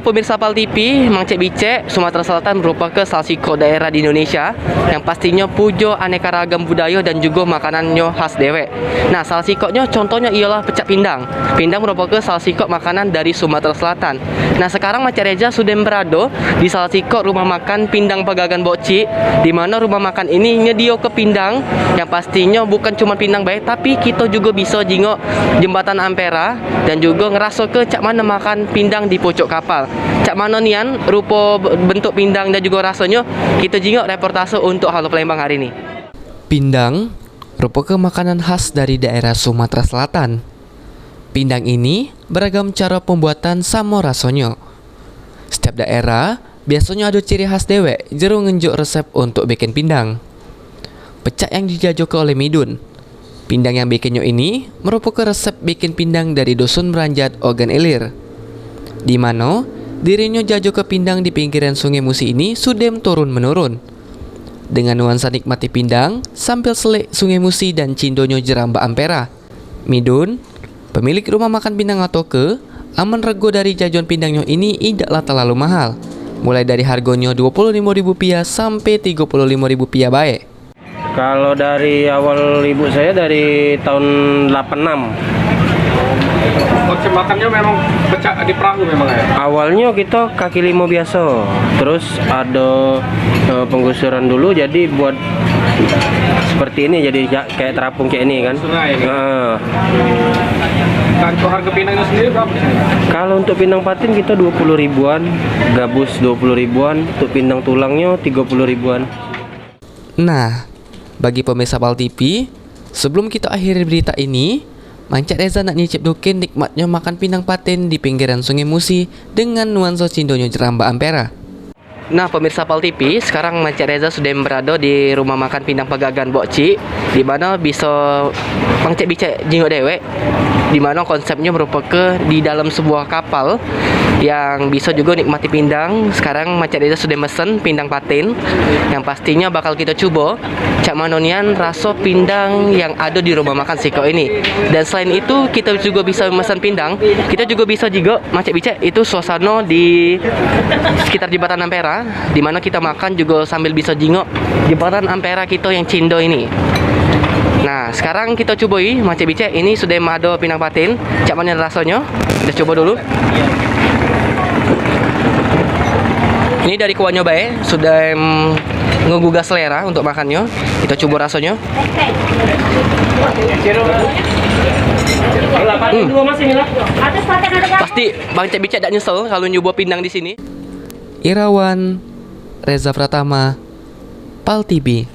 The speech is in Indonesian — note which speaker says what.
Speaker 1: pemirsa PAL TV, Mang Cek Bicek, Sumatera Selatan merupakan salah satu daerah di Indonesia yang pastinya pujo aneka ragam budaya dan juga makanannya khas dewek. Nah, salah satunya contohnya ialah pecak pindang. Pindang merupakan salah satu makanan dari Sumatera Selatan. Nah, sekarang Mang Cek Reza sudah berada di salah satu rumah makan Pindang Pegagan Bokcik, di mana rumah makan ini nyedio ke pindang yang pastinya bukan cuma pindang baik, tapi kita juga bisa jingok jembatan Ampera dan juga ngerasa ke cak mana makan pindang di pojok kapal. Cak mana nian rupa bentuk pindang dan juga rasanya, kita jingok reportase untuk Halo Palembang hari ini.
Speaker 2: Pindang merupakan makanan khas dari daerah Sumatera Selatan. Pindang ini beragam cara pembuatan sama rasanya. Setiap daerah biasanya ada ciri khas dewek jero ngenjuk resep untuk bikin pindang. Pecak yang dijajokan oleh Midun. Pindang yang bikinnya ini merupakan resep bikin pindang dari Dusun Meranjat Ogan Ilir, di mana dirinya jajo ke pindang di pinggiran Sungai Musi ini sudah turun menurun. Dengan nuansa nikmati pindang sambil selik Sungai Musi dan cindonyo jeramba Ampera. Midun, pemilik rumah makan pindang atau ke aman rego dari jajon pindangnya ini idaklah terlalu mahal. Mulai dari harganya Rp25.000 sampai Rp35.000 baik.
Speaker 3: Kalau dari awal ibu saya dari tahun 86.
Speaker 4: Konsep makannya memang pecak di perahu memang ya?
Speaker 3: Awalnya kita kaki lima biasa. Terus ada penggusuran dulu jadi buat seperti ini, jadi kayak terapung kayak ini kan.
Speaker 4: Sungai ini. Dan untuk harga pindangnya sendiri berapa?
Speaker 3: Kalau untuk pindang patin kita 20 ribuan, gabus 20 ribuan, untuk pindang tulangnya 30 ribuan.
Speaker 2: Nah, bagi pemirsa PAL TV, sebelum kita akhiri berita ini, Mang Cek Reza nak nyicip dukin nikmatnya makan pindang patin di pinggiran Sungai Musi dengan nuansa cindonyo jeramba Ampera.
Speaker 1: Nah, pemirsa PAL TV, sekarang Mang Cek Reza sudah berada di rumah makan Pindang Pegagan Bokcik, di mana bisa Mang Cek Bicek jingok dewek, di mana konsepnya merupakan di dalam sebuah kapal yang bisa juga nikmati pindang. Sekarang Mang Cek Reza sudah mesen pindang patin yang pastinya bakal kita coba cak manonian rasa pindang yang ada di rumah makan Siko ini. Dan selain itu kita juga bisa mesen pindang, kita juga bisa juga Mang Cek Bicek itu suasana di sekitar jembatan Ampera, di mana kita makan juga sambil bisa jingok jembatan Ampera kita yang cindo ini. Nah, sekarang kita cobai Mang Cek Bicek ini sudah ada pindang patin, cak mana rasanya? Kita coba dulu. Ini dari kuahnya baik, sudah ngegugah selera untuk makannya. Kita coba rasanya. Pasti Bang Cek Bicek tidak nyesel kalau nyoba pindang di sini.
Speaker 2: Irawan Reza Pratama, PAL TV.